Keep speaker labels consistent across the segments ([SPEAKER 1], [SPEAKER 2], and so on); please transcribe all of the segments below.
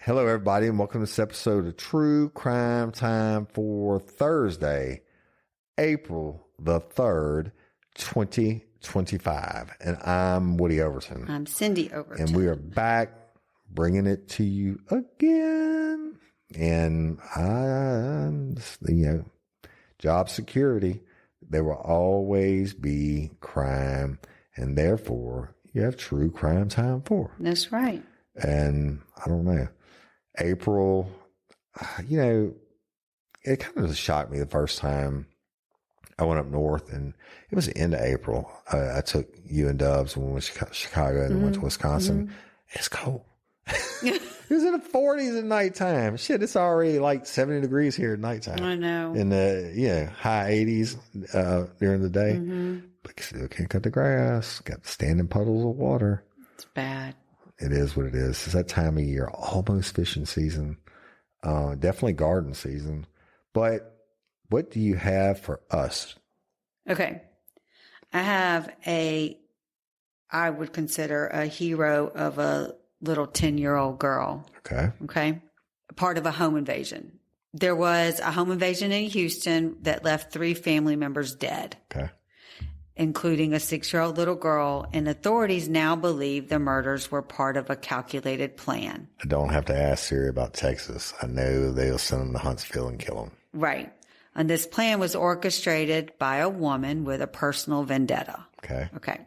[SPEAKER 1] Hello, everybody, and welcome to this episode of True Crime Time for Thursday, April the 3rd, 2025. And I'm Woody Overton.
[SPEAKER 2] I'm Cyndi Overton.
[SPEAKER 1] And we are back bringing it to you again. And job security, there will always be crime, and therefore you have True Crime Time for.
[SPEAKER 2] That's right.
[SPEAKER 1] And I don't know. April, it kind of shocked me the first time I went up north, and it was the end of April. I took you and Dubs and we went to Chicago and went to Wisconsin. Mm-hmm. It's cold. It was in the 40s at nighttime. Shit, it's already like 70 degrees here at nighttime.
[SPEAKER 2] I know.
[SPEAKER 1] In the high 80s during the day. Mm-hmm. But still can't cut the grass. Got standing puddles of water.
[SPEAKER 2] It's bad.
[SPEAKER 1] It is what it is. It's that time of year, almost fishing season, definitely garden season. But what do you have for us?
[SPEAKER 2] Okay. I have I would consider a hero of a little 10-year-old girl. Okay. Part of a home invasion. There was a home invasion in Houston that left 3 family members dead.
[SPEAKER 1] Okay.
[SPEAKER 2] Including a 6-year-old little girl, and authorities now believe the murders were part of a calculated plan.
[SPEAKER 1] I don't have to ask Siri about Texas. I know they'll send them to Huntsville and kill them.
[SPEAKER 2] Right. And this plan was orchestrated by a woman with a personal vendetta. Okay.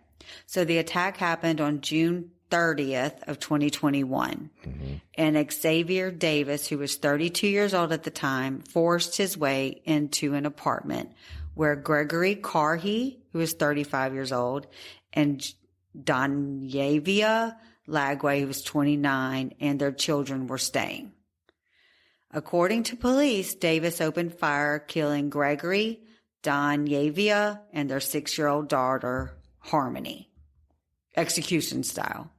[SPEAKER 2] So the attack happened on June 30th of 2021. Mm-hmm. And Xavier Davis, who was 32 years old at the time, forced his way into an apartment where Gregory Carhey, who was 35 years old, and Donyavia Lagway, who was 29, and their children were staying. According to police, Davis opened fire, killing Gregory, Donyavia, and their 6-year-old daughter, Harmony. Execution style.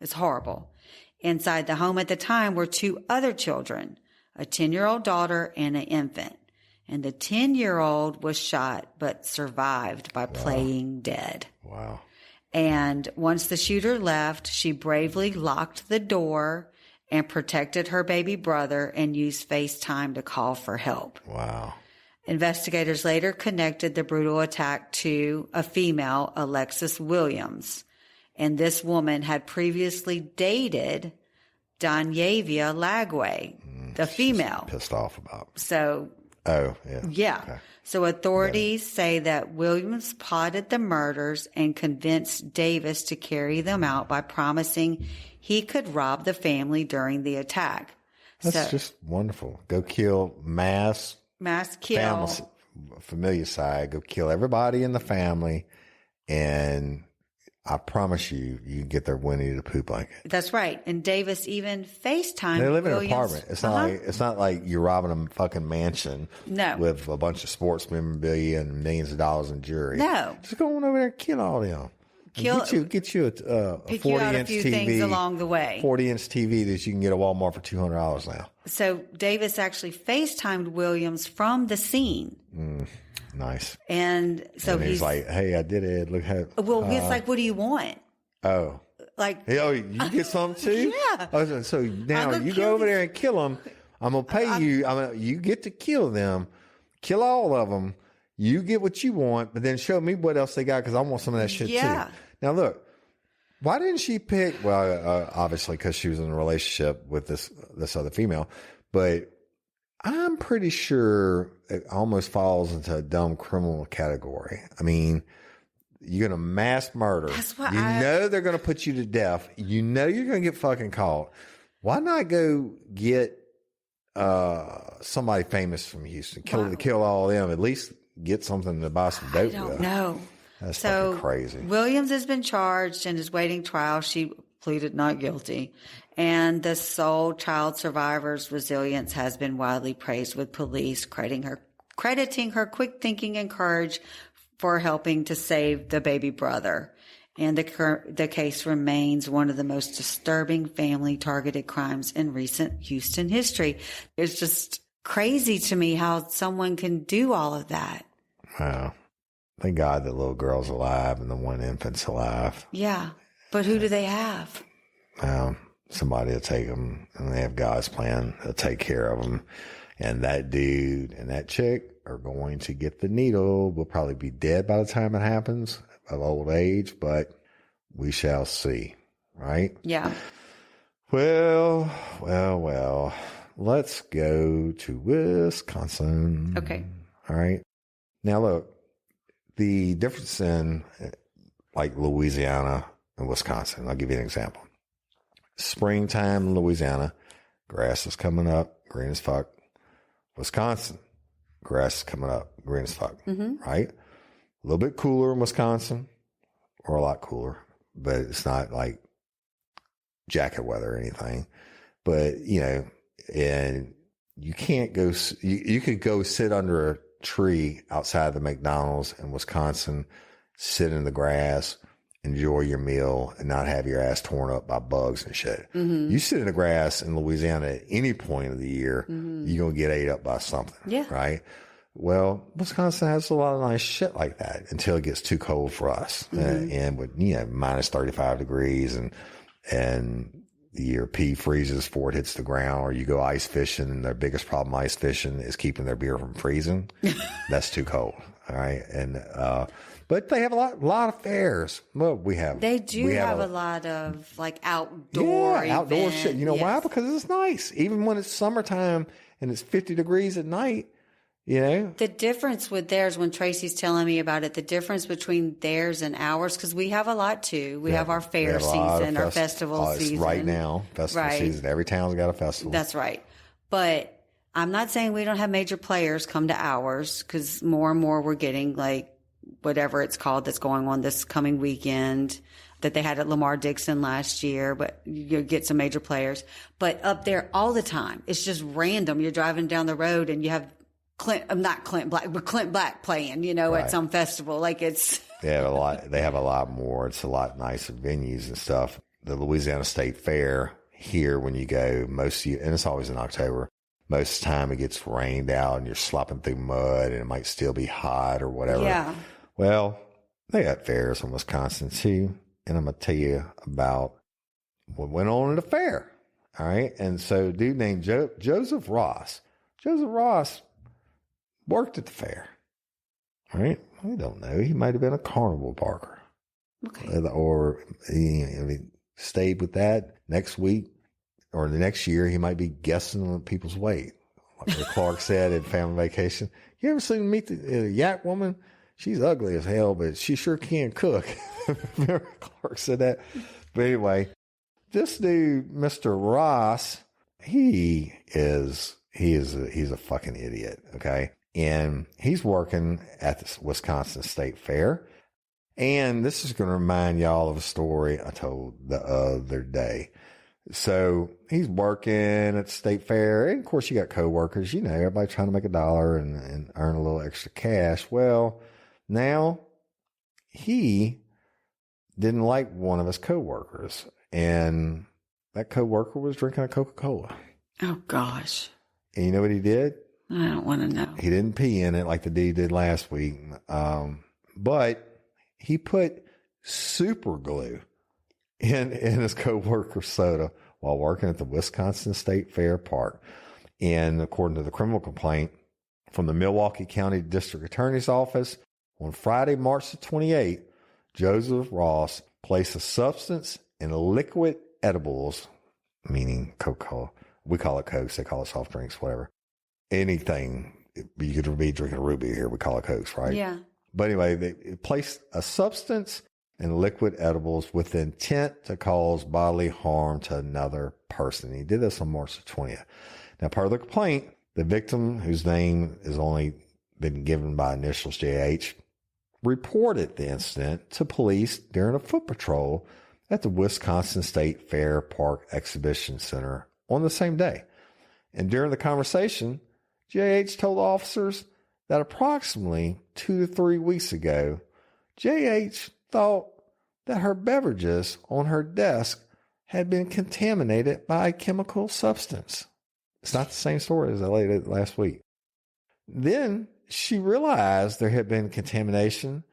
[SPEAKER 2] It's horrible. Inside the home at the time were 2 other children, a 10-year-old daughter and an infant. And the 10-year-old was shot but survived by playing dead.
[SPEAKER 1] Wow.
[SPEAKER 2] And once the shooter left, she bravely locked the door and protected her baby brother and used FaceTime to call for help.
[SPEAKER 1] Wow.
[SPEAKER 2] Investigators later connected the brutal attack to a female, Alexis Williams. And this woman had previously dated Donyavia Lagway, the female.
[SPEAKER 1] Pissed off about.
[SPEAKER 2] So...
[SPEAKER 1] Oh, yeah.
[SPEAKER 2] Yeah.
[SPEAKER 1] Okay.
[SPEAKER 2] So authorities say that Williams plotted the murders and convinced Davis to carry them out by promising he could rob the family during the attack.
[SPEAKER 1] That's just wonderful. Go kill mass
[SPEAKER 2] kill.
[SPEAKER 1] Familicide. Go kill everybody in the family, and I promise you can get their Winnie the Pooh blanket.
[SPEAKER 2] That's right. And Davis even FaceTimed.
[SPEAKER 1] They live in
[SPEAKER 2] Williams.
[SPEAKER 1] an apartment. It's not like you're robbing a fucking mansion.
[SPEAKER 2] No.
[SPEAKER 1] With a bunch of sports memorabilia and millions of dollars in jewelry.
[SPEAKER 2] No.
[SPEAKER 1] Just go on over there and kill all them. Get you a 40-inch TV.
[SPEAKER 2] Things along the way.
[SPEAKER 1] 40-inch TV that you can get at Walmart for $200 now.
[SPEAKER 2] So Davis actually FaceTimed Williams from the scene.
[SPEAKER 1] Nice.
[SPEAKER 2] And so
[SPEAKER 1] he's like, "Hey, I did it. Look how."
[SPEAKER 2] Well, it's like, what do you want?
[SPEAKER 1] Oh,
[SPEAKER 2] like,
[SPEAKER 1] hey, you get some too?
[SPEAKER 2] Yeah.
[SPEAKER 1] Oh, so now you go over there and kill them. I'm gonna pay you. You get to kill them, kill all of them. You get what you want, but then show me what else they got because I want some of that shit too. Now look, why didn't she pick? Well, obviously because she was in a relationship with this other female, but I'm pretty sure it almost falls into a dumb criminal category. I mean, you're going to mass murder.
[SPEAKER 2] That's what
[SPEAKER 1] know they're going to put you to death. You know you're going to get fucking caught. Why not go get somebody famous from Houston, kill all of them, at least get something to buy some dope with?
[SPEAKER 2] I don't know.
[SPEAKER 1] That's fucking crazy.
[SPEAKER 2] Williams has been charged and is waiting trial. She pleaded not guilty. And the sole child survivor's resilience has been widely praised, with police crediting her quick thinking and courage for helping to save the baby brother. And the case remains one of the most disturbing family targeted crimes in recent Houston history. It's just crazy to me how someone can do all of that.
[SPEAKER 1] Wow. Thank God the little girl's alive and the one infant's alive.
[SPEAKER 2] Yeah. But who do they have?
[SPEAKER 1] somebody will take them, and they have God's plan to take care of them. And that dude and that chick are going to get the needle. We'll probably be dead by the time it happens of old age, but we shall see, right?
[SPEAKER 2] Yeah.
[SPEAKER 1] Well. Let's go to Wisconsin.
[SPEAKER 2] Okay.
[SPEAKER 1] All right. Now, look, the difference in like Louisiana and Wisconsin, I'll give you an example. Springtime in Louisiana, grass is coming up, green as fuck. Wisconsin, grass is coming up, green as fuck, right? A little bit cooler in Wisconsin, or a lot cooler, but it's not like jacket weather or anything. But, you know, and you can't go, you could go sit under a tree outside the McDonald's in Wisconsin, sit in the grass, enjoy your meal, and not have your ass torn up by bugs and shit. You sit in the grass in Louisiana at any point of the year, you're going to get ate up by something. Yeah. Right? Well, Wisconsin has a lot of nice shit like that until it gets too cold for us. And with, you know, minus 35 degrees and your pee freezes before it hits the ground, or you go ice fishing, and their biggest problem ice fishing is keeping their beer from freezing. That's too cold. All right. And, but they have a lot of fairs. Well, they do
[SPEAKER 2] have a lot of like outdoor
[SPEAKER 1] shit. You know why? Because it's nice. Even when it's summertime and it's 50 degrees at night, you know. The
[SPEAKER 2] difference with theirs, when Tracy's telling me about it, the difference between theirs and ours, because we have a lot too. We have our fair season, our festival season.
[SPEAKER 1] Right now, festival season. Every town's got a festival.
[SPEAKER 2] That's right. But I'm not saying we don't have major players come to ours, because more and more we're getting like whatever it's called that's going on this coming weekend that they had at Lamar Dixon last year, but you get some major players. But up there all the time, it's just random. You're driving down the road and you have Clint Black playing, you know, at some festival. Like it's
[SPEAKER 1] they have a lot more. It's a lot nicer venues and stuff. The Louisiana State Fair here, when you go, and it's always in October, most of the time it gets rained out and you're slopping through mud and it might still be hot or whatever. Yeah. Well, they got fairs in Wisconsin too. And I'm going to tell you about what went on at the fair. All right. And so a dude named Joseph Ross worked at the fair. All right. I don't know. He might have been a carnival barker. Okay. Or he stayed with that next week or the next year. He might be guessing on people's weight. Like Clark said in Family Vacation. You ever seen meet the yak woman? She's ugly as hell, but she sure can cook. Remember Clark said that? But anyway, this dude, Mr. Ross, he's a fucking idiot. Okay. And he's working at the Wisconsin State Fair. And this is going to remind y'all of a story I told the other day. So he's working at the State Fair. And of course, you got coworkers, you know, everybody trying to make $1 and earn a little extra cash. Well, now he didn't like one of his coworkers. And that coworker was drinking a Coca-Cola.
[SPEAKER 2] Oh, gosh.
[SPEAKER 1] And you know what he did?
[SPEAKER 2] I don't want to know.
[SPEAKER 1] He didn't pee in it like the dude did last week. But he put super glue in his coworker's soda while working at the Wisconsin State Fair Park. And according to the criminal complaint from the Milwaukee County District Attorney's Office, on Friday, March the 28th, Joseph Ross placed a substance in liquid edibles, meaning Coca-Cola. We call it Cokes. They call it soft drinks, whatever. Anything. You could be drinking a root beer here. We call it Cokes, right? Yeah. But anyway, they placed a substance in liquid edibles with the intent to cause bodily harm to another person. He did this on March the 20th. Now, part of the complaint, the victim, whose name is only been given by initials JH, reported the incident to police during a foot patrol at the Wisconsin State Fair Park Exhibition Center on the same day. And during the conversation, JH told officers that approximately 2 to 3 weeks ago, JH thought that her beverages on her desk had been contaminated by a chemical substance. It's not the same story as I laid last week. Then she realized there had been contamination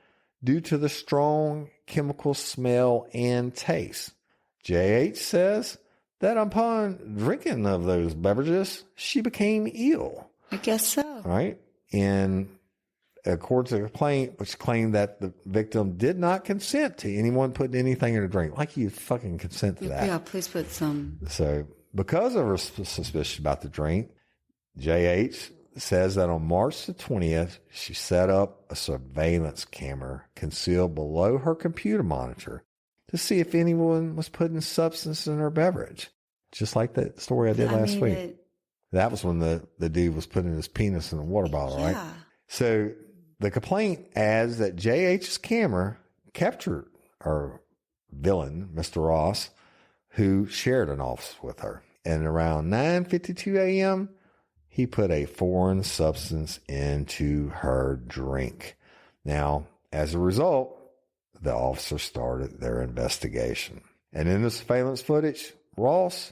[SPEAKER 1] due to the strong chemical smell and taste. JH says that upon drinking of those beverages, she became ill.
[SPEAKER 2] I guess so.
[SPEAKER 1] Right? And according to the complaint, which claimed that the victim did not consent to anyone putting anything in her drink. Like you fucking consent to that.
[SPEAKER 2] Yeah, please put some.
[SPEAKER 1] So because of her suspicion about the drink, J.H. says that on March the 20th, she set up a surveillance camera concealed below her computer monitor to see if anyone was putting substance in her beverage. Just like that story I did last week. That was when the dude was putting his penis in a water bottle, right? So the complaint adds that J.H.'s camera captured our villain, Mr. Ross, who shared an office with her. And around 9:52 a.m., he put a foreign substance into her drink. Now, as a result, the officer started their investigation. And in the surveillance footage, Ross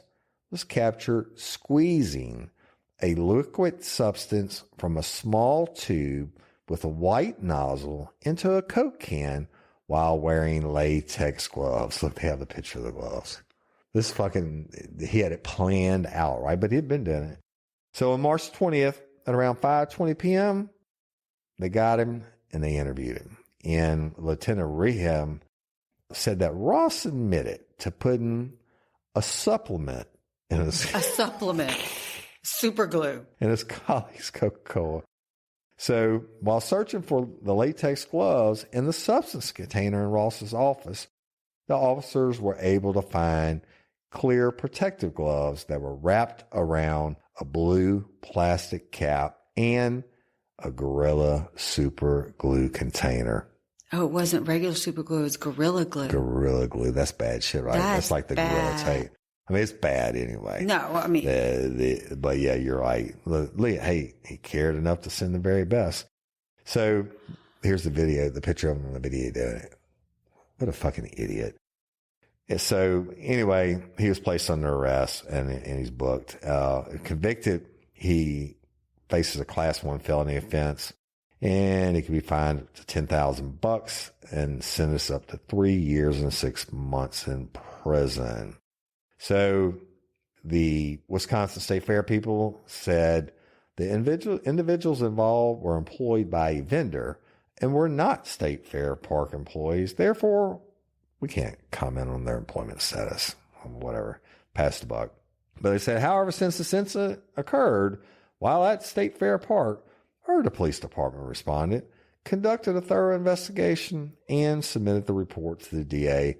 [SPEAKER 1] was captured squeezing a liquid substance from a small tube with a white nozzle into a Coke can while wearing latex gloves. Look, they have the picture of the gloves. He had it planned out, right? But he'd been doing it. So on March 20th at around 5:20 p.m., they got him and they interviewed him. And Lieutenant Reham said that Ross admitted to putting a supplement in his...
[SPEAKER 2] A supplement. Super glue.
[SPEAKER 1] In his colleague's Coca-Cola. So while searching for the latex gloves in the substance container in Ross's office, the officers were able to find clear protective gloves that were wrapped around a blue plastic cap and a Gorilla Super Glue container.
[SPEAKER 2] Oh, it wasn't regular super glue, it was Gorilla Glue.
[SPEAKER 1] Gorilla Glue. That's bad shit, right? That's like the Gorilla tape. I mean, it's bad anyway.
[SPEAKER 2] No, I mean.
[SPEAKER 1] But yeah, you're right. Hey, he cared enough to send the very best. So here's the video, the picture of him in the video doing it. What a fucking idiot. So anyway, he was placed under arrest and he's booked. Convicted, he faces a class 1 felony offense and he can be fined up to $10,000 and sentenced up to 3 years and 6 months in prison. So the Wisconsin State Fair people said the individuals involved were employed by a vendor and were not State Fair Park employees. Therefore, we can't comment on their employment status or whatever, pass the buck. But they said, however, since this incident occurred while at State Fair Park, the police department responded, conducted a thorough investigation, and submitted the report to the DA.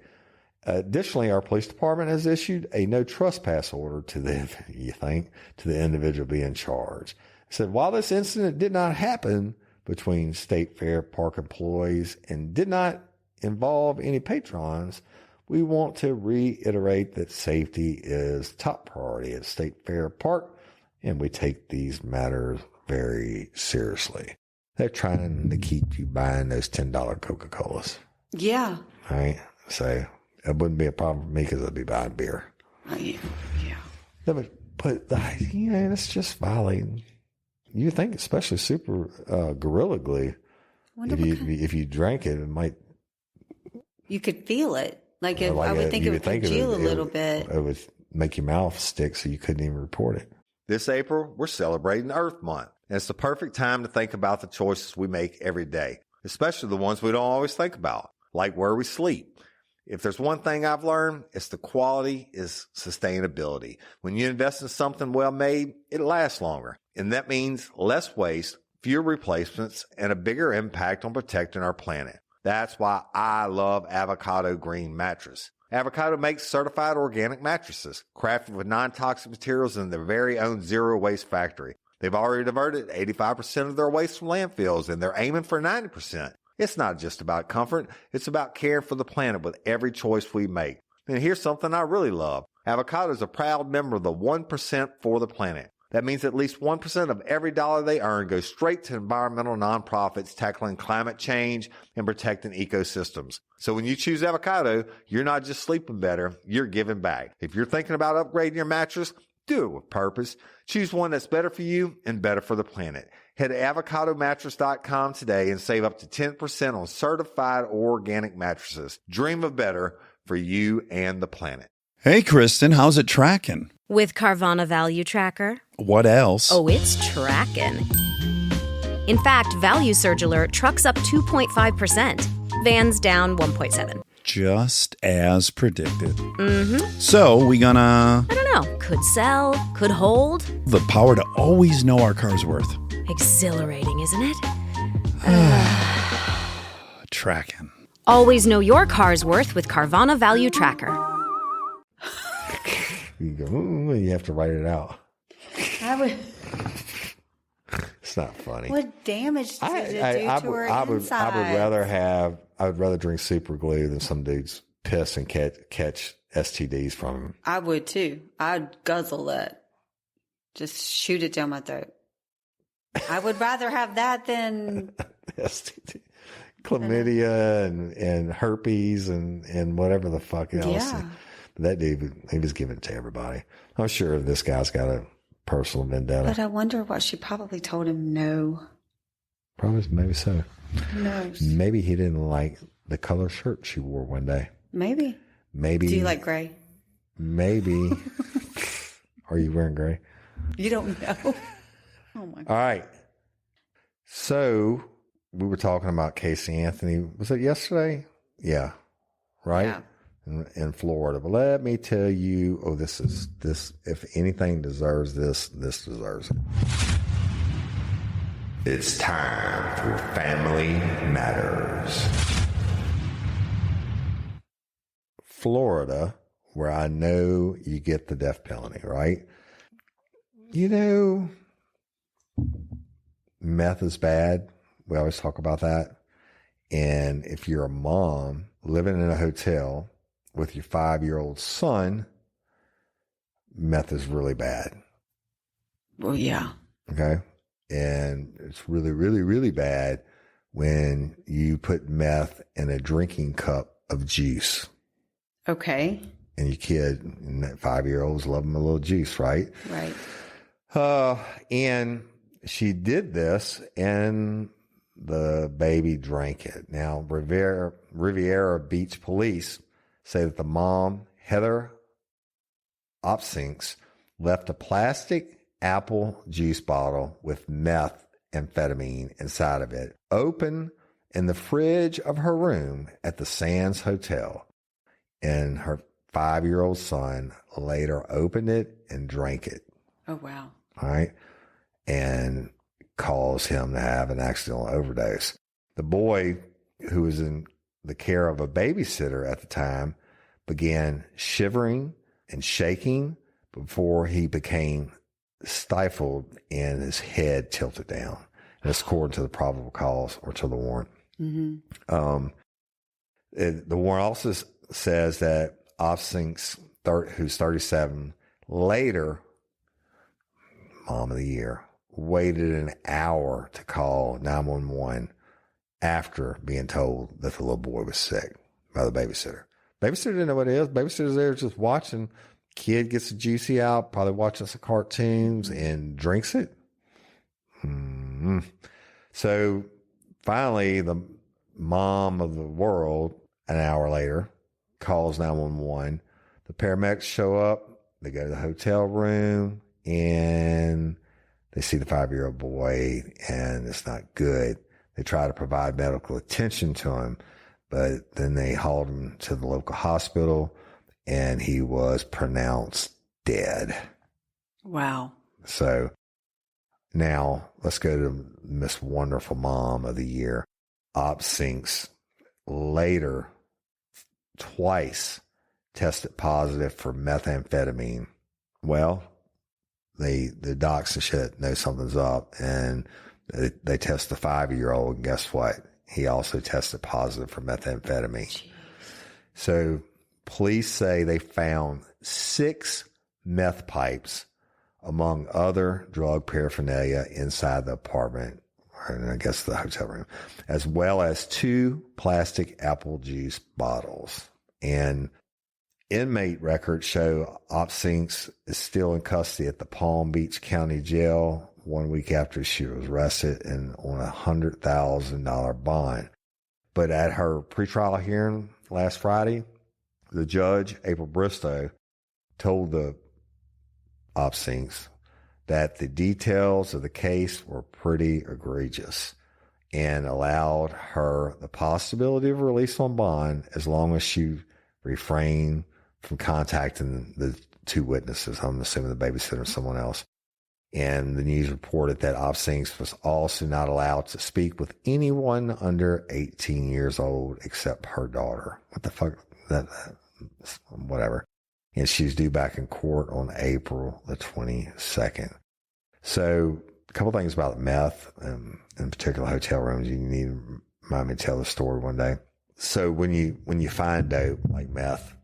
[SPEAKER 1] Additionally, our police department has issued a no trespass order to the individual being charged. It said, while this incident did not happen between State Fair Park employees and did not involve any patrons, we want to reiterate that safety is top priority at State Fair Park, and we take these matters very seriously. They're trying to keep you buying those $10 Coca-Colas.
[SPEAKER 2] Yeah.
[SPEAKER 1] All right. So it wouldn't be a problem for me because I'd be buying beer.
[SPEAKER 2] Yeah.
[SPEAKER 1] But it's just violating. You think, especially super Gorilla Glue, if you drank it, it might.
[SPEAKER 2] You could feel it. I would think it would congeal a little bit.
[SPEAKER 1] It would make your mouth stick so you couldn't even report it. This April, we're celebrating Earth Month. And it's the perfect time to think about the choices we make every day, especially the ones we don't always think about, like where we sleep. If there's one thing I've learned, it's the quality is sustainability. When you invest in something well made, it lasts longer. And that means less waste, fewer replacements, and a bigger impact on protecting our planet. That's why I love Avocado Green Mattress. Avocado makes certified organic mattresses, crafted with non-toxic materials in their very own zero-waste factory. They've already diverted 85% of their waste from landfills, and they're aiming for 90%. It's not just about comfort. It's about caring for the planet with every choice we make. And here's something I really love. Avocado is a proud member of the 1% for the planet. That means at least 1% of every dollar they earn goes straight to environmental nonprofits tackling climate change and protecting ecosystems. So when you choose Avocado, you're not just sleeping better, you're giving back. If you're thinking about upgrading your mattress, do it with purpose. Choose one that's better for you and better for the planet. Head to avocadomattress.com today and save up to 10% on certified organic mattresses. Dream of better for you and the planet.
[SPEAKER 3] Hey, Kristen, how's it tracking?
[SPEAKER 4] With Carvana Value Tracker.
[SPEAKER 3] What else?
[SPEAKER 4] Oh, it's tracking. In fact, Value Surge Alert trucks up 2.5%. Vans down 1.7.
[SPEAKER 3] Just as predicted.
[SPEAKER 4] Mm-hmm.
[SPEAKER 3] So, we gonna...
[SPEAKER 4] I don't know. Could sell, could hold.
[SPEAKER 3] The power to always know our car's worth.
[SPEAKER 4] Exhilarating, isn't it?
[SPEAKER 3] Tracking.
[SPEAKER 4] Always know your car's worth with Carvana Value Tracker.
[SPEAKER 1] You go, ooh, you have to write it out.
[SPEAKER 2] I would.
[SPEAKER 1] It's not funny.
[SPEAKER 2] What damage did it do to her insides?
[SPEAKER 1] I would rather drink super glue than some dude's piss and catch STDs from him.
[SPEAKER 2] I would too. I'd guzzle that. Just shoot it down my throat. I would rather have that than
[SPEAKER 1] STD. Chlamydia and herpes and whatever the fuck else.
[SPEAKER 2] Yeah.
[SPEAKER 1] That dude, he was giving it to everybody. I'm sure this guy's got a personal vendetta.
[SPEAKER 2] But I wonder what she probably told him no.
[SPEAKER 1] Probably, maybe so.
[SPEAKER 2] Who knows?
[SPEAKER 1] Maybe he didn't like the color shirt she wore one day.
[SPEAKER 2] Maybe.
[SPEAKER 1] Do
[SPEAKER 2] you like gray?
[SPEAKER 1] Maybe. Are you wearing gray?
[SPEAKER 2] You don't know. Oh my God.
[SPEAKER 1] All right. So we were talking about Casey Anthony. Was it yesterday? Yeah. Right?
[SPEAKER 2] Yeah.
[SPEAKER 1] In Florida. But let me tell you, this, if anything deserves this deserves it. It's time for Family Matters. Florida, where I know you get the death penalty, right? You know, meth is bad. We always talk about that. And if you're a mom living in a hotel with your 5-year-old son, meth is really bad.
[SPEAKER 2] Well, yeah.
[SPEAKER 1] Okay. And it's really, really, really bad when you put meth in a drinking cup of juice.
[SPEAKER 2] Okay.
[SPEAKER 1] And your kid, and that 5-year-olds love them a little juice, right?
[SPEAKER 2] Right.
[SPEAKER 1] And she did this and the baby drank it. Now, Riviera Beach police say that the mom, Heather Opsinks, left a plastic apple juice bottle with methamphetamine inside of it, open in the fridge of her room at the Sands Hotel. And her 5-year-old son later opened it and drank it.
[SPEAKER 2] Oh, wow.
[SPEAKER 1] All right. And caused him to have an accidental overdose. The boy, who was in the care of a babysitter at the time, began shivering and shaking before he became stifled and his head tilted down. And that's according to the probable cause or to the warrant. Mm-hmm. The warrant also says that Opsinks, who's 37, later, Mom of the Year, waited an hour to call 911 after being told that the little boy was sick by the babysitter. Babysitter didn't know what it is. Babysitter's there just watching. Kid gets the juicy out, probably watching some cartoons and drinks it. Mm-hmm. So finally, the mom of the world, an hour later, calls 911. The paramedics show up. They go to the hotel room and they see the 5-year-old boy, and it's not good. They try to provide medical attention to him, but then they hauled him to the local hospital, and he was pronounced dead.
[SPEAKER 2] Wow.
[SPEAKER 1] So now let's go to Miss Wonderful Mom of the Year. Opsinks later twice tested positive for methamphetamine. Well, the docs and shit know something's up, and they test the 5-year-old, and guess what? He also tested positive for methamphetamine. Jeez. So police say they found 6 meth pipes among other drug paraphernalia inside the apartment, and I guess the hotel room, as well as 2 plastic apple juice bottles. And inmate records show Opsinks is still in custody at the Palm Beach County Jail 1 week after she was arrested and on a $100,000 bond. But at her pretrial hearing last Friday, the judge, April Bristow, told the obscenes that the details of the case were pretty egregious and allowed her the possibility of release on bond as long as she refrained from contacting the two witnesses. I'm assuming the babysitter or someone else. And the news reported that obscenes was also not allowed to speak with anyone under 18 years old except her daughter. What the fuck? Whatever. And she's due back in court on April the 22nd. So a couple things about meth, in particular hotel rooms. You need to remind me to tell the story one day. So when you find dope like meth,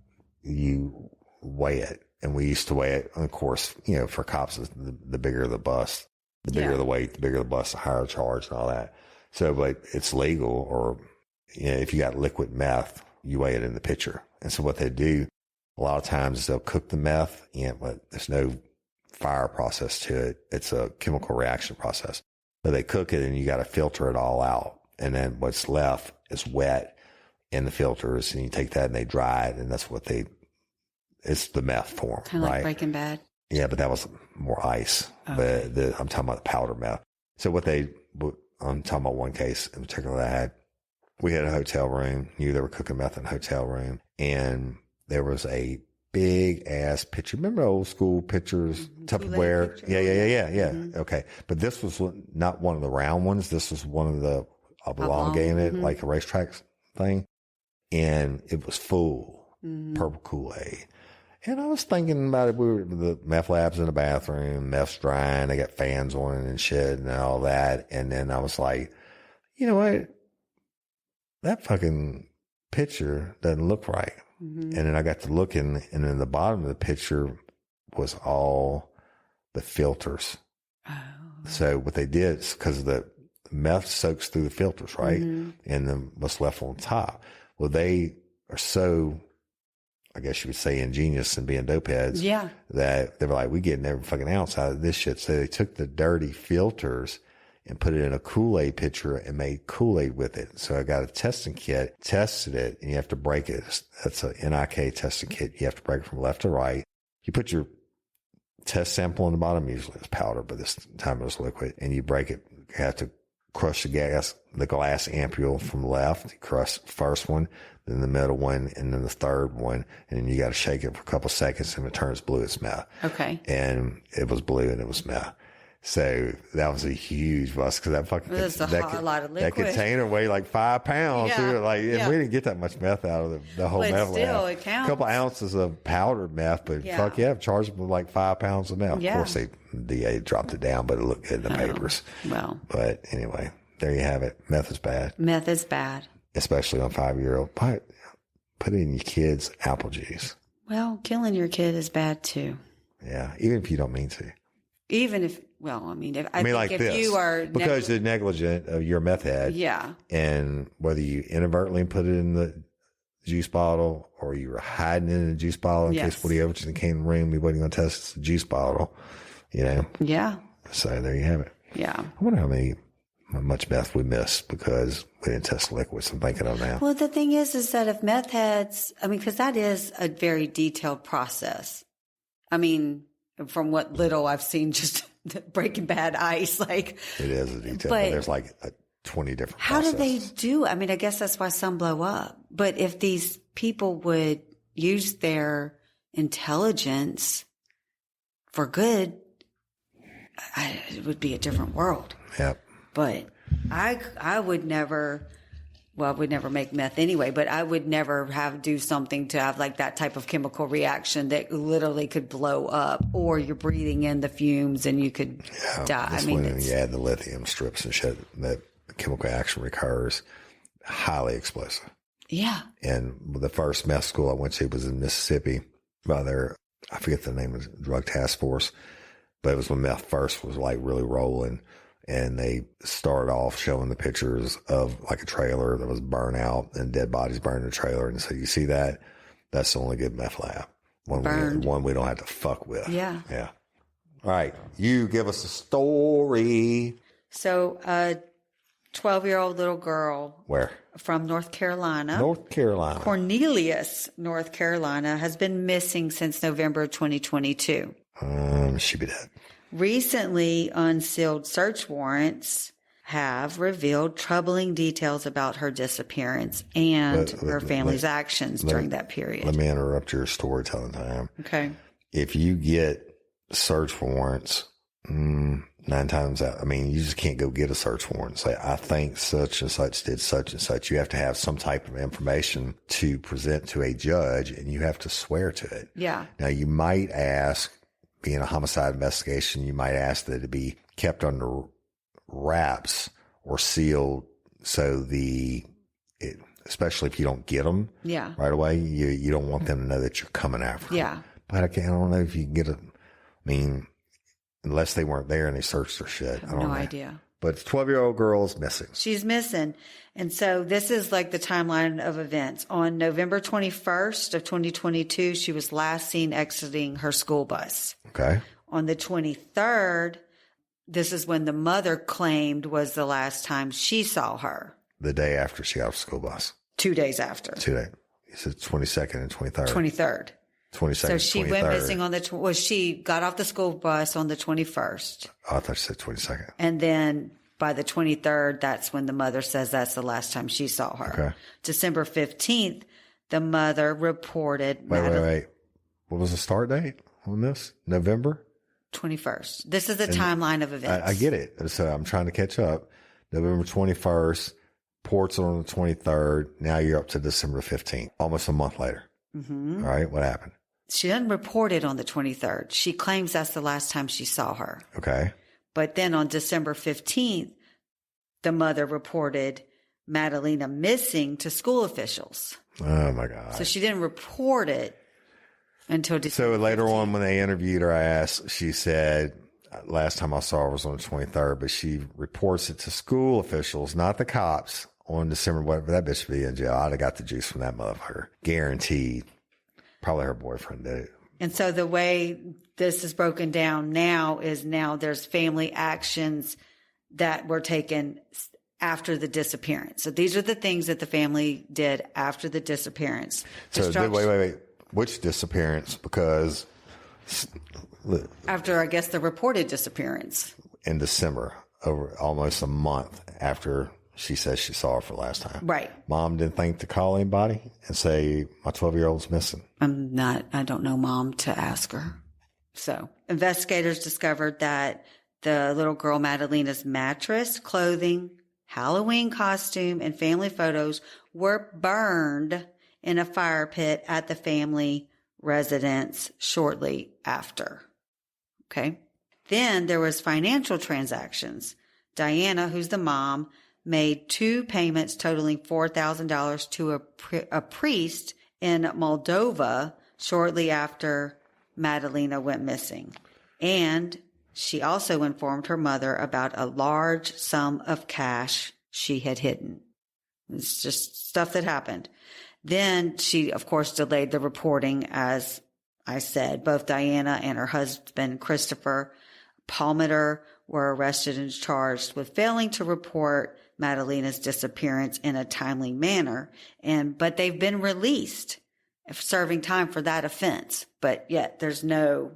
[SPEAKER 1] you weigh it. And we used to weigh it. And of course, for cops, the bigger the bust, the bigger the weight, the bigger the bust, the higher charge and all that. So, but it's legal, or, if you got liquid meth, you weigh it in the pitcher. And so what they do a lot of times is they'll cook the meth, but there's no fire process to it. It's a chemical reaction process. But they cook it and you got to filter it all out. And then what's left is wet in the filters, and you take that and they dry it, and that's what it's the meth form.
[SPEAKER 2] Kind of like Breaking Bad.
[SPEAKER 1] Yeah, but that was more ice. Okay. But I'm talking about the powder meth. So I'm talking about one case in particular we had a hotel room, knew they were cooking meth in a hotel room, and there was a big ass pitcher. Remember old school pitchers, Tupperware? Yeah. Mm-hmm. Okay. But this was not one of the round ones. This was one of the elongated, like a racetrack thing. And it was full purple Kool-Aid. And I was thinking about it. The meth lab's in the bathroom, meth's drying, they got fans on it and shit and all that. And then I was like, you know what? That fucking picture doesn't look right. Mm-hmm. And then I got to looking, and then the bottom of the picture was all the filters. Oh. So what they did is because the meth soaks through the filters, right? Mm-hmm. And then what's left on top. Well, they are so, I guess you would say, ingenious and being dope heads. Yeah. That they were like, we getting every fucking ounce out of this shit. So they took the dirty filters and put it in a Kool-Aid pitcher and made Kool-Aid with it. So I got a testing kit, tested it, and you have to break it. That's a NIK testing kit. You have to break it from left to right. You put your test sample on the bottom. Usually it's powder, but this time it was liquid. And you break it. You have to crush the glass ampule from left. You crush the first one, then the middle one, and then the third one. And then you got to shake it for a couple seconds, and it turns blue. It's meth. Okay. And it was blue and it was meth. So that was a huge bust because that fucking a lot of liquid. That container weighed like 5 pounds. Yeah. And we didn't get that much meth out of the whole meth lab. It counts. A couple ounces of powdered meth, but charged them with like 5 pounds of meth. Yeah. Of course, DA dropped it down, but it looked good in the papers. Well, but anyway, there you have it. Meth is bad. Meth is bad, especially on 5-year-old. Put it in your kids' apple juice. Well, killing your kid is bad too. Yeah, even if you don't mean to. Even if, if you are because you're negligent of your meth head. Yeah. And whether you inadvertently put it in the juice bottle or you were hiding it in the juice bottle in case Woody Overton came in the room, he wasn't going to test the juice bottle, Yeah. So there you have it. Yeah. I wonder how much meth we missed because we didn't test liquids. I'm thinking of now. Well, the thing is that if meth heads, because that is a very detailed process. From what little I've seen, just Breaking Bad ice, it is a detail, but there's 20 different processes. How do they do? I guess that's why some blow up. But if these people would use their intelligence for good, it would be a different world. Yep. But I would never. Well, I would never make meth anyway, but I would never do something to have that type of chemical reaction that literally could blow up, or you're breathing in the fumes and you could die. When you add the lithium strips and shit, that chemical reaction recurs, highly explosive. Yeah. And the first meth school I went to was in Mississippi by I forget the name of the drug task force, but it was when meth first was really rolling. And they started off showing the pictures of a trailer that was burnt out and dead bodies burned in the trailer. And so you see that? That's the only good meth lab. One we don't have to fuck with. Yeah. Yeah. All right. You give us a story. So,
[SPEAKER 2] 12-year-old little girl.
[SPEAKER 1] Where?
[SPEAKER 2] From North Carolina.
[SPEAKER 1] North Carolina.
[SPEAKER 2] Cornelius, North Carolina, has been missing since November 2022.
[SPEAKER 1] She be dead.
[SPEAKER 2] Recently, unsealed search warrants have revealed troubling details about her disappearance and her family's actions during that period.
[SPEAKER 1] Let me interrupt your storytelling time.
[SPEAKER 2] Okay.
[SPEAKER 1] If you get search warrants, 9 times out, I mean, you just can't go get a search warrant and say, I think such and such did such and such. You have to have some type of information to present to a judge, and you have to swear to it.
[SPEAKER 2] Yeah.
[SPEAKER 1] Now, you might ask, being a homicide investigation, you might ask that it be kept under wraps or sealed, so especially if you don't get them right away, you don't want them to know that you're coming after them.
[SPEAKER 2] Yeah.
[SPEAKER 1] But I don't know if you can get unless they weren't there and they searched their shit. I don't know.
[SPEAKER 2] Idea.
[SPEAKER 1] But the 12-year-old girl is missing.
[SPEAKER 2] She's missing. And so this is like the timeline of events. On November 21st of 2022, she was last seen exiting her school bus.
[SPEAKER 1] Okay.
[SPEAKER 2] On the 23rd, this is when the mother claimed was the last time she saw her.
[SPEAKER 1] The day after she got off the school bus.
[SPEAKER 2] 2 days after.
[SPEAKER 1] 2 days. You said 22nd and 23rd.
[SPEAKER 2] 23rd.
[SPEAKER 1] 22nd.
[SPEAKER 2] So she
[SPEAKER 1] 23rd.
[SPEAKER 2] went missing on she got off the school bus on the 21st.
[SPEAKER 1] Oh, I thought you said 22nd.
[SPEAKER 2] And then by the 23rd, that's when the mother says that's the last time she saw her.
[SPEAKER 1] Okay.
[SPEAKER 2] December 15th, the mother reported.
[SPEAKER 1] Wait. What was the start date on this? November?
[SPEAKER 2] 21st. This is the timeline of events.
[SPEAKER 1] I get it. So I'm trying to catch up. November 21st, ports on the 23rd. Now you're up to December 15th, almost a month later. Mm-hmm. All right. What happened?
[SPEAKER 2] She didn't report it on the 23rd. She claims that's the last time she saw her.
[SPEAKER 1] Okay.
[SPEAKER 2] But then on December 15th, the mother reported Madelina missing to school officials.
[SPEAKER 1] Oh, my God.
[SPEAKER 2] So she didn't report it until December.
[SPEAKER 1] So later
[SPEAKER 2] 15th.
[SPEAKER 1] on when they interviewed her, she said, last time I saw her was on the 23rd, but she reports it to school officials, not the cops, on December, whatever. That bitch would be in jail. I'd have got the juice from that motherfucker. Guaranteed. Probably her boyfriend did it.
[SPEAKER 2] And so the way this is broken down now is there's family actions that were taken after the disappearance. So these are the things that the family did after the disappearance.
[SPEAKER 1] So wait. Which disappearance? Because
[SPEAKER 2] after, I guess, the reported disappearance.
[SPEAKER 1] In December, over almost a month after she says she saw her for the last time.
[SPEAKER 2] Right.
[SPEAKER 1] Mom didn't think to call anybody and say, my 12-year-old's missing.
[SPEAKER 2] I don't know mom to ask her. So investigators discovered that the little girl Madelina's mattress, clothing, Halloween costume, and family photos were burned in a fire pit at the family residence shortly after. Okay. Then there was financial transactions. Diana, who's the mom, made 2 payments totaling $4,000 to a priest in Moldova shortly after Madelina went missing. And she also informed her mother about a large sum of cash she had hidden. It's just stuff that happened. Then she, of course, delayed the reporting, as I said. Both Diana and her husband, Christopher Palmeter, were arrested and charged with failing to report Madelina's disappearance in a timely manner. But they've been released, serving time for that offense. But yet there's no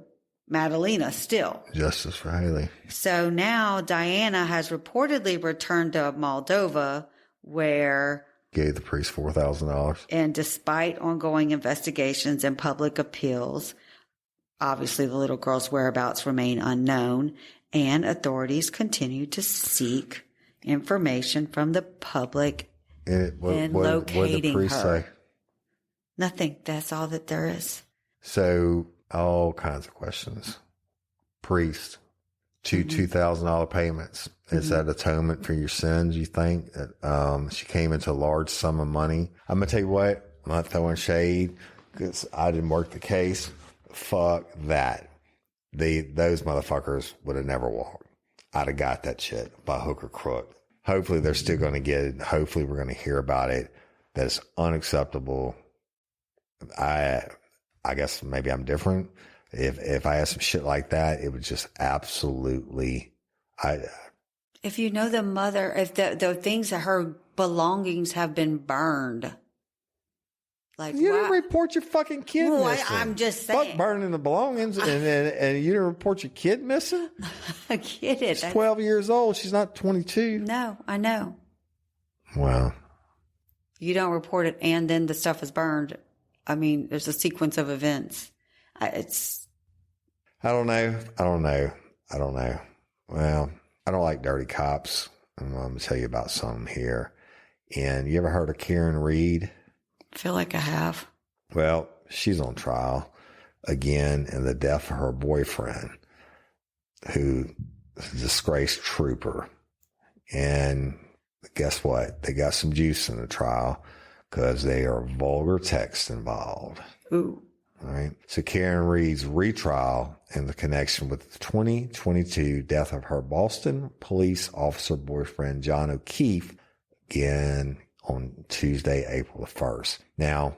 [SPEAKER 2] Madelina still.
[SPEAKER 1] Justice for Hailey.
[SPEAKER 2] So now Diana has reportedly returned to Moldova, where
[SPEAKER 1] gave the priest $4,000.
[SPEAKER 2] And despite ongoing investigations and public appeals, obviously the little girl's whereabouts remain unknown, and authorities continue to seek information from the public in locating
[SPEAKER 1] what did the priest
[SPEAKER 2] her.
[SPEAKER 1] say?
[SPEAKER 2] Nothing. That's all that there is.
[SPEAKER 1] So all kinds of questions. Priest, $2,000 payments. Is that atonement for your sins, you think? She came into a large sum of money. I'm going to tell you what, I'm not throwing shade because I didn't work the case. Fuck that. Those motherfuckers would have never walked. I'd have got that shit by hook or crook. Hopefully they're still going to get it. Hopefully we're going to hear about it. That's unacceptable. I guess maybe I'm different. If I had some shit like that, it would just absolutely,
[SPEAKER 2] If you know the mother, if the things that her belongings have been burned. Like,
[SPEAKER 1] you didn't report your fucking kid missing.
[SPEAKER 2] I'm just saying.
[SPEAKER 1] Fuck burning the belongings, and you didn't report your kid missing?
[SPEAKER 2] I get it.
[SPEAKER 1] She's 12 years old. She's not 22.
[SPEAKER 2] No, I know.
[SPEAKER 1] Wow.
[SPEAKER 2] You don't report it and then the stuff is burned. I mean, there's a sequence of events. I
[SPEAKER 1] don't know. Well, I don't like dirty cops. I'm going to tell you about some here. And you ever heard of Karen Reed?
[SPEAKER 2] I feel like I have.
[SPEAKER 1] Well, she's on trial again in the death of her boyfriend, who is a disgraced trooper. And guess what? They got some juice in the trial because they are vulgar texts involved.
[SPEAKER 2] Ooh.
[SPEAKER 1] All right. So Karen Reed's retrial in the connection with the 2022 death of her Boston police officer boyfriend, John O'Keefe, again on Tuesday, April the 1st. Now,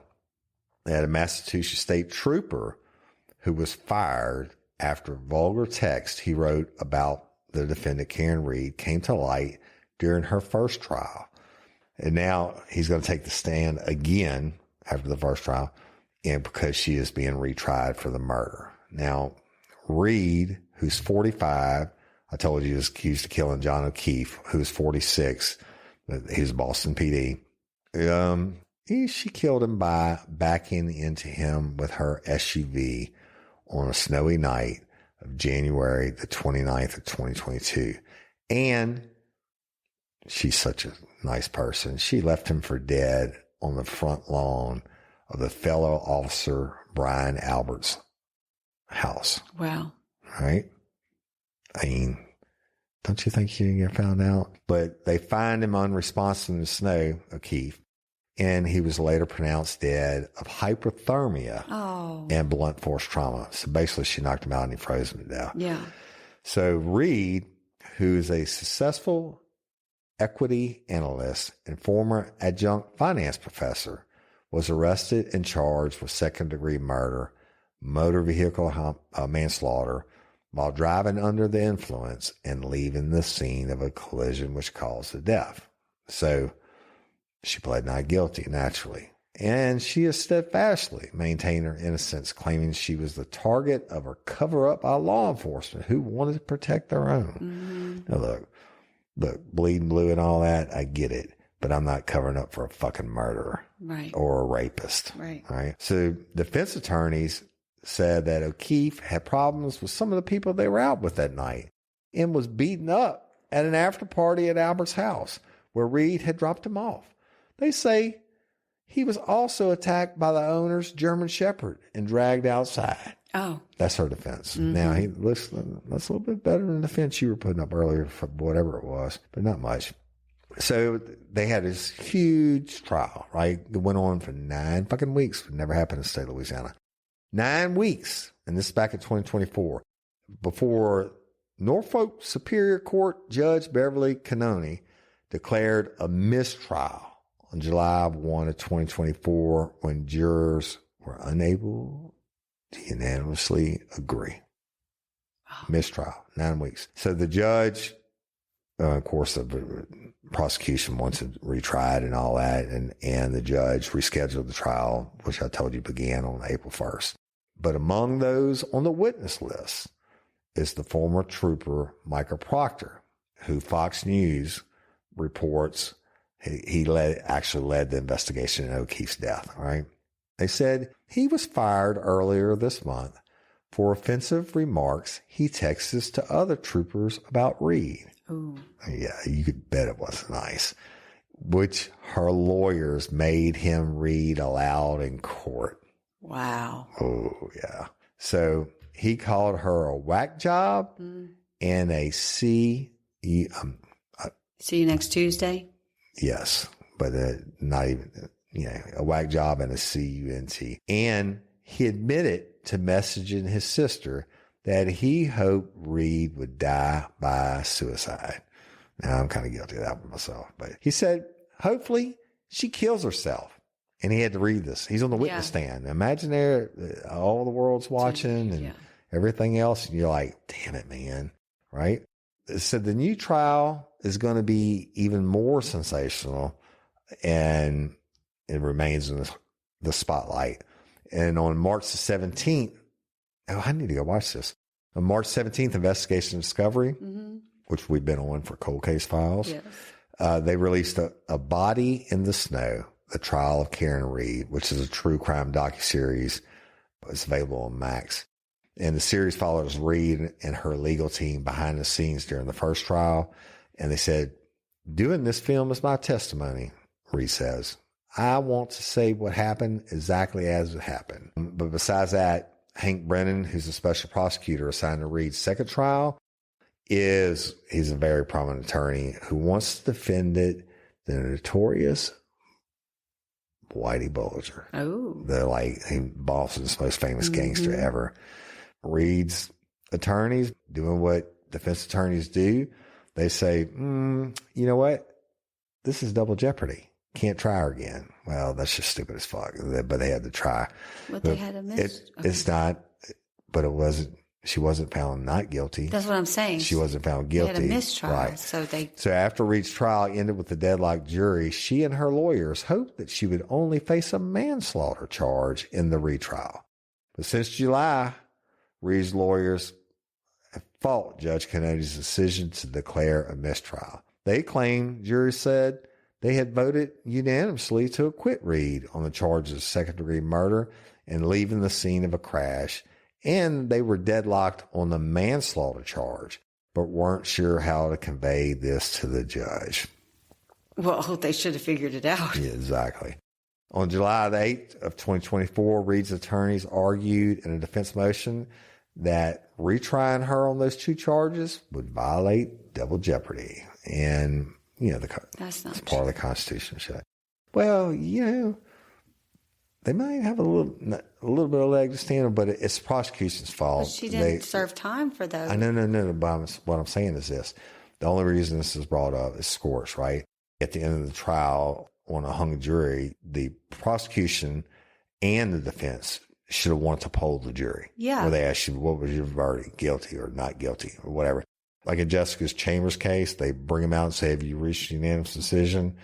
[SPEAKER 1] they had a Massachusetts state trooper who was fired after vulgar text he wrote about the defendant, Karen Reed, came to light during her first trial. And now he's going to take the stand again after the first trial, and because she is being retried for the murder. Now, Reed, who's 45, I told you, is accused of killing John O'Keefe, who's 46. He's Boston PD. She killed him by backing into him with her SUV on a snowy night of January the 29th of 2022. And she's such a nice person. She left him for dead on the front lawn of the fellow officer Brian Albert's house.
[SPEAKER 2] Wow.
[SPEAKER 1] Right? I mean, don't you think she didn't get found out? But they find him unresponsive in the snow, O'Keefe, and he was later pronounced dead of hypothermia and blunt force trauma. So basically, she knocked him out and he froze him to death.
[SPEAKER 2] Yeah.
[SPEAKER 1] So Reed, who is a successful equity analyst and former adjunct finance professor, was arrested and charged with second-degree murder, motor vehicle manslaughter, while driving under the influence and leaving the scene of a collision which caused the death. So she pled not guilty, naturally. And she has steadfastly maintained her innocence, claiming she was the target of a cover-up by law enforcement who wanted to protect their own. Mm-hmm. Now look, bleeding blue and all that, I get it. But I'm not covering up for a fucking murderer.
[SPEAKER 2] Right.
[SPEAKER 1] Or a rapist.
[SPEAKER 2] Right.
[SPEAKER 1] Right. So defense attorneys said that O'Keefe had problems with some of the people they were out with that night and was beaten up at an after party at Albert's house where Reed had dropped him off. They say he was also attacked by the owner's German Shepherd and dragged outside.
[SPEAKER 2] Oh.
[SPEAKER 1] That's her defense. Mm-hmm. Now, that's a little bit better than the defense you were putting up earlier for whatever it was, but not much. So they had this huge trial, right? It went on for 9 fucking weeks. It never happened in the state of Louisiana. 9 weeks. And this is back in 2024. Before Norfolk Superior Court Judge Beverly Cannoni declared a mistrial on July 1 of 2024 when jurors were unable to unanimously agree. Mistrial, 9 weeks. So the judge, of course, the prosecution wants it retried and all that, and the judge rescheduled the trial, which I told you began on April 1st. But among those on the witness list is the former trooper Michael Proctor, who Fox News reports he actually led the investigation in O'Keefe's death. Right? They said he was fired earlier this month for offensive remarks he texted to other troopers about Reed. Ooh. Yeah, you could bet it wasn't nice, which her lawyers made him read aloud in court.
[SPEAKER 2] Wow.
[SPEAKER 1] Oh, yeah. So he called her a whack job and a see you
[SPEAKER 2] next Tuesday?
[SPEAKER 1] Yes, but not even, a whack job and a CUNT. And he admitted to messaging his sister that he hoped Reed would die by suicide. Now, I'm kind of guilty of that one myself. But he said, hopefully she kills herself. And he had to read this. He's on the witness stand. Imagine there, all the world's watching and everything else. And you're like, damn it, man. Right? said the new trial is going to be even more sensational, and it remains in the spotlight. And on March the 17th, I need to go watch this. On March 17th, Investigation Discovery, which we've been on for Cold Case Files, they released a Body in the Snow, the trial of Karen Reed, which is a true crime docuseries. It's available on Max. And the series follows Reed and her legal team behind the scenes during the first trial. And they said, doing this film is my testimony, Reed says. I want to say what happened exactly as it happened. But besides that, Hank Brennan, who's a special prosecutor assigned to Reed's second trial, he's a very prominent attorney who wants to defend the notorious Whitey Bulger.
[SPEAKER 2] Oh.
[SPEAKER 1] Boston's most famous gangster ever. Reed's attorneys doing what defense attorneys do. They say, you know what? This is double jeopardy. Can't try her again. Well, that's just stupid as fuck. But they had to try.
[SPEAKER 2] But they had a
[SPEAKER 1] It's not, but it wasn't. She wasn't found not guilty.
[SPEAKER 2] That's what I'm saying.
[SPEAKER 1] She wasn't found guilty.
[SPEAKER 2] They had a mistrial.
[SPEAKER 1] Right.
[SPEAKER 2] So
[SPEAKER 1] after Reed's trial ended with the deadlocked jury, she and her lawyers hoped that she would only face a manslaughter charge in the retrial. But since July, Reed's lawyers have fought Judge Kennedy's decision to declare a mistrial. They claim, jury said, they had voted unanimously to acquit Reed on the charges of second-degree murder and leaving the scene of a crash, and they were deadlocked on the manslaughter charge, but weren't sure how to convey this to the judge.
[SPEAKER 2] Well, they should have figured it out.
[SPEAKER 1] Yeah, exactly. On July the 8th of 2024, Reed's attorneys argued in a defense motion that retrying her on those two charges would violate double jeopardy. And,
[SPEAKER 2] that's not
[SPEAKER 1] part of the Constitution. Well, they might have a little bit of leg to stand on, but it's the prosecution's fault.
[SPEAKER 2] But she didn't serve time for those.
[SPEAKER 1] No. But what I'm saying is this. The only reason this is brought up is scores, right? At the end of the trial on a hung jury, the prosecution and the defense should have wanted to poll the jury.
[SPEAKER 2] Yeah.
[SPEAKER 1] Where they asked you, what was your verdict, guilty or not guilty or whatever. Like in Jessica's Chambers case, they bring them out and say, have you reached a unanimous decision?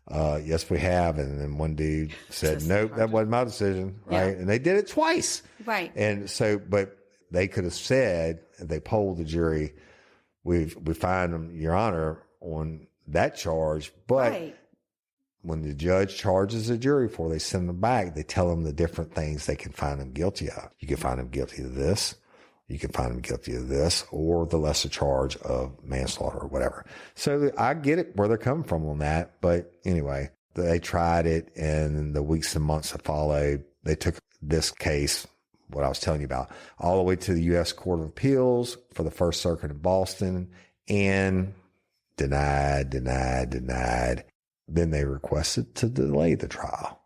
[SPEAKER 1] Yes, we have. And then one dude said, nope, that wasn't my decision. Right. Yeah. And they did it twice.
[SPEAKER 2] Right.
[SPEAKER 1] And so, but they could have said, if they polled the jury, we find them, Your Honor, on that charge. But when the judge charges a jury for, they send them back, they tell them the different things they can find them guilty of. You can find them guilty of this. You can find them guilty of this or the lesser charge of manslaughter or whatever. So I get it where they're coming from on that. But anyway, they tried it, and the weeks and months that followed, they took this case, what I was telling you about, all the way to the U.S. Court of Appeals for the First Circuit in Boston, and denied. Then they requested to delay the trial,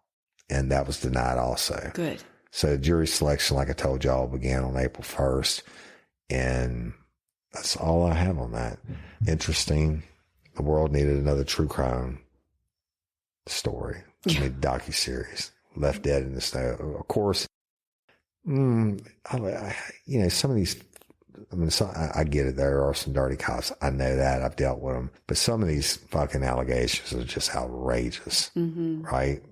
[SPEAKER 1] and that was denied also.
[SPEAKER 2] Good.
[SPEAKER 1] So jury selection, like I told y'all, began on April 1st. And that's all I have on that. Interesting. The world needed another true crime story.
[SPEAKER 2] Yeah.
[SPEAKER 1] I mean, docuseries. Left Dead in the Snow. Of course, some of these, I get it. There are some dirty cops. I know that. I've dealt with them. But some of these fucking allegations are just outrageous, right?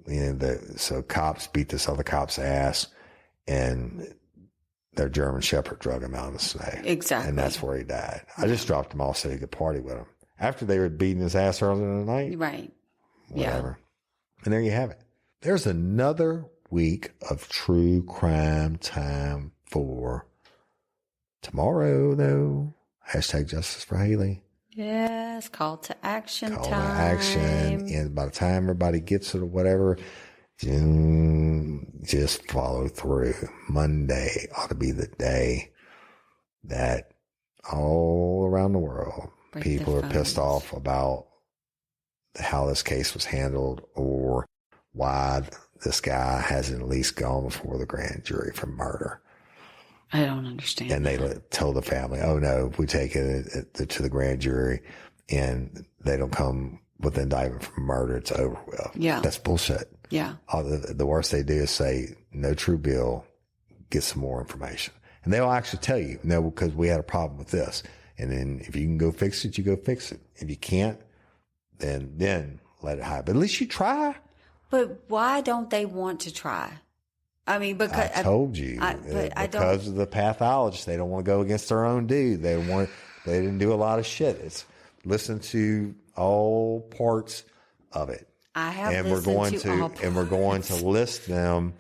[SPEAKER 1] So cops beat this other cop's ass, and their German Shepherd drug him out in the snow.
[SPEAKER 2] Exactly.
[SPEAKER 1] And that's where he died. I just dropped him off so he could party with him. After they were beating his ass earlier in the night.
[SPEAKER 2] Right.
[SPEAKER 1] Whatever. Yeah. And there you have it. There's another week of true crime time for tomorrow, though. Hashtag justice for Hailey.
[SPEAKER 2] Yes, call to action time.
[SPEAKER 1] Call to action. And by the time everybody gets it or whatever, just follow through. Monday ought to be the day that all around the world, people are pissed off about how this case was handled, or why this guy hasn't at least gone before the grand jury for murder.
[SPEAKER 2] I don't understand.
[SPEAKER 1] And they told the family, oh no, if we take it to the grand jury and they don't come with indictment for murder, it's over with.
[SPEAKER 2] Yeah.
[SPEAKER 1] That's bullshit.
[SPEAKER 2] Yeah.
[SPEAKER 1] The worst they do is say, no true bill, get some more information. And they'll actually tell you, no, because we had a problem with this. And then if you can go fix it, you go fix it. If you can't, then let it hide. But at least you try.
[SPEAKER 2] But why don't they want to try? I mean, because
[SPEAKER 1] I told you, because of the pathologist, they don't want to go against their own dude. They didn't do a lot of shit. It's listen to all parts of it.
[SPEAKER 2] I have
[SPEAKER 1] and we're going to list them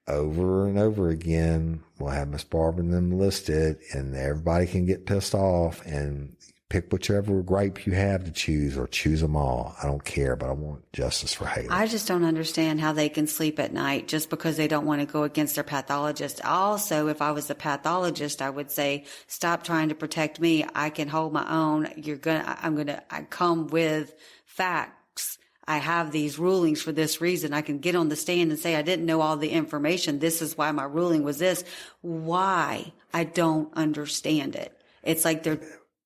[SPEAKER 1] over and over again. We'll have Miss Barbara and them listed, and everybody can get pissed off and pick whichever gripe you have to choose, or choose them all. I don't care, but I want justice for Hailey.
[SPEAKER 2] I just don't understand how they can sleep at night just because they don't want to go against their pathologist. Also, if I was a pathologist, I would say, stop trying to protect me. I can hold my own. I come with facts. I have these rulings for this reason. I can get on the stand and say, I didn't know all the information. This is why my ruling was this. Why? I don't understand it. It's like they're...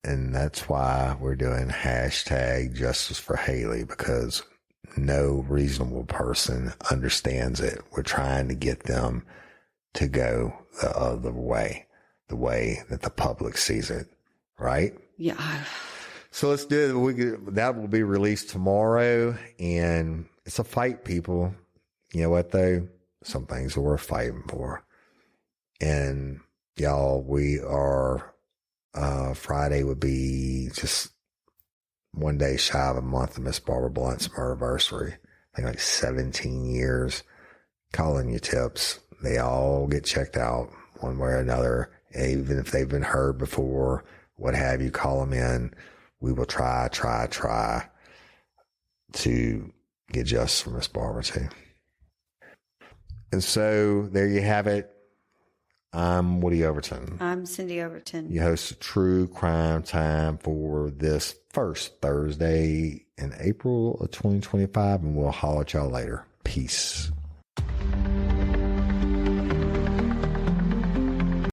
[SPEAKER 1] And that's why we're doing hashtag justice for Hailey, because no reasonable person understands it. We're trying to get them to go the other way, the way that the public sees it. Right?
[SPEAKER 2] Yeah.
[SPEAKER 1] So let's do it. That will be released tomorrow, and it's a fight, people. You know what, though? Some things are worth fighting for. And y'all, we are, Friday would be just one day shy of a month of Miss Barbara Blunt's murderversary. I think like 17 years. Call in your tips. They all get checked out one way or another. Even if they've been heard before, what have you, call them in. We will try to get justice for Miss Barbara too. And so there you have it. I'm Woody Overton.
[SPEAKER 2] I'm Cyndi Overton.
[SPEAKER 1] You host a True Crime Time for this first Thursday in April of 2025, and we'll holler at y'all later. Peace.